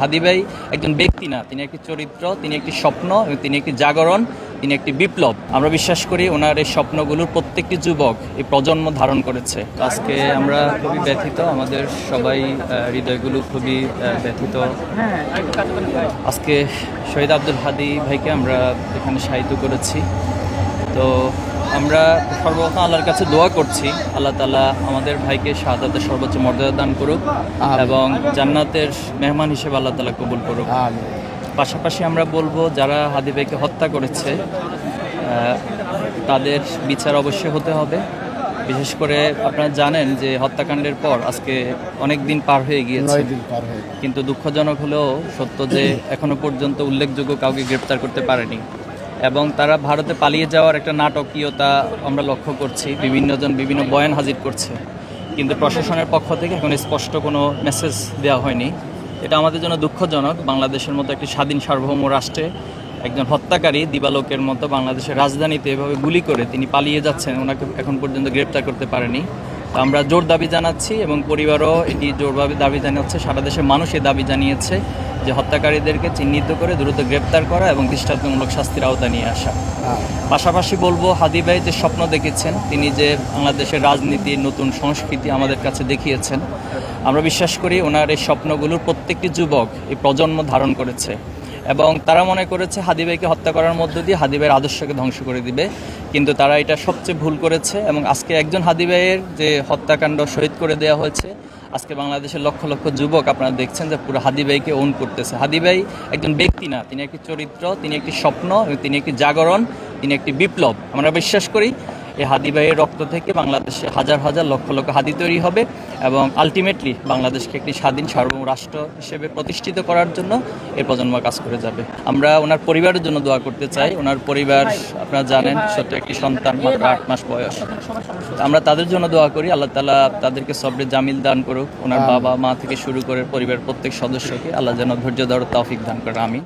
হাদি ভাই একজন ব্যক্তি না, তিনি একটি চরিত্র, তিনি একটি স্বপ্ন এবং তিনি একটি জাগরণ, তিনি একটি বিপ্লব। আমরা বিশ্বাস করি ওনার এই স্বপ্নগুলোর প্রত্যেকটি যুবক এই প্রজন্ম ধারণ করেছে। আজকে আমরা খুবই ব্যথিত, আমাদের সবাই হৃদয়গুলো খুবই ব্যথিত। আজকে শহীদ আব্দুল হাদি ভাইকে আমরা এখানে শাহিদ করেছি। তো আমরা সর্বপ্রথম আল্লাহর কাছে দোয়া করছি, আল্লাহ তাআলা আমাদের ভাইকে শাহাদাতের সর্বোচ্চ মর্যাদা দান করুক এবং জান্নাতের মেহমান হিসেবে আল্লাহ তাআলা কবুল করুক। পাশাপাশি আমরা বলবো যারা হাদি ভাইকে হত্যা করেছে তাদের বিচার অবশ্যই হতে হবে। বিশেষ করে আপনারা জানেন যে হত্যাকাণ্ডের পর আজকে অনেক দিন পার হয়ে গিয়েছে, কিন্তু দুঃখজনক হলেও সত্য যে এখনো পর্যন্ত উল্লেখযোগ্য কাউকে গ্রেপ্তার করতে পারেনি এবং তারা ভারতে পালিয়ে যাওয়ার একটা নাটকীয়তা আমরা লক্ষ্য করছি। বিভিন্নজন বিভিন্ন বয়ান হাজির করছে, কিন্তু প্রশাসনের পক্ষ থেকে এখন স্পষ্ট কোনো মেসেজ দেওয়া হয়নি। এটা আমাদের জন্য দুঃখজনক। বাংলাদেশের মতো একটি স্বাধীন সার্বভৌম রাষ্ট্রে একজন হত্যাকারী দিবালোকের মতো বাংলাদেশের রাজধানীতে এভাবে গুলি করে তিনি পালিয়ে যাচ্ছেন, ওনাকে এখন পর্যন্ত গ্রেপ্তার করতে পারেনি। তো আমরা জোর দাবি জানাচ্ছি এবং পরিবারও এটি জোরভাবে দাবি জানাচ্ছে, সারা দেশের মানুষ এই দাবি জানিয়েছে যে হত্যাকারীদেরকে চিহ্নিত করে দ্রুত গ্রেপ্তার করা এবং দৃষ্টান্তমূলক শাস্তির আওতায় নিয়ে আসা। পাশাপাশি বলবো হাদি ভাই যে স্বপ্ন দেখেছেন, তিনি যে বাংলাদেশের রাজনীতির নতুন সংস্কৃতি আমাদের কাছে দেখিয়েছেন, আমরা বিশ্বাস করি ওনার এই স্বপ্নগুলোর প্রত্যেকটি যুবক এই প্রজন্ম ধারণ করেছে এবং তারা মনে করেছে হাদি ভাইকে হত্যা করার মধ্য দিয়ে হাদি ভাইয়ের আদর্শকে ধ্বংস করে দিবে, কিন্তু তারা এটা সবচেয়ে ভুল করেছে। এবং আজকে একজন হাদি ভাইয়ের যে হত্যাকাণ্ড শহীদ করে দেওয়া হয়েছে, আজকে বাংলাদেশের লক্ষ লক্ষ যুবক আপনারা দেখছেন যে পুরো হাদি ভাইকে ওন করতেছে। হাদি ভাই একজন ব্যক্তি না, তিনি একটি চরিত্র, তিনি একটি স্বপ্ন এবং তিনি একটি জাগরণ, তিনি একটি বিপ্লব। আমরা বিশ্বাস করি এই হাদি ভাইয়ের রক্ত থেকে বাংলাদেশে হাজার হাজার লক্ষ লক্ষ হাদি তৈরি হবে এবং আলটিমেটলি বাংলাদেশকে একটি স্বাধীন সার্বভৌম রাষ্ট্র হিসেবে প্রতিষ্ঠিত করার জন্য এই প্রজন্ম কাজ করে যাবে। আমরা ওনার পরিবারের জন্য দোয়া করতে চাই। ওনার পরিবার আপনারা জানেন ছোট্ট একটি সন্তান, মাত্র 8 মাস বয়স। আমরা তাদের জন্য দোয়া করি, আল্লাহ তাআলা তাদেরকে সবরে জামিল দান করুক। ওনার বাবা মা থেকে শুরু করে পরিবারের প্রত্যেক সদস্যকে আল্লাহ যেন ধৈর্য ধরার তৌফিক দান করে। আমিন।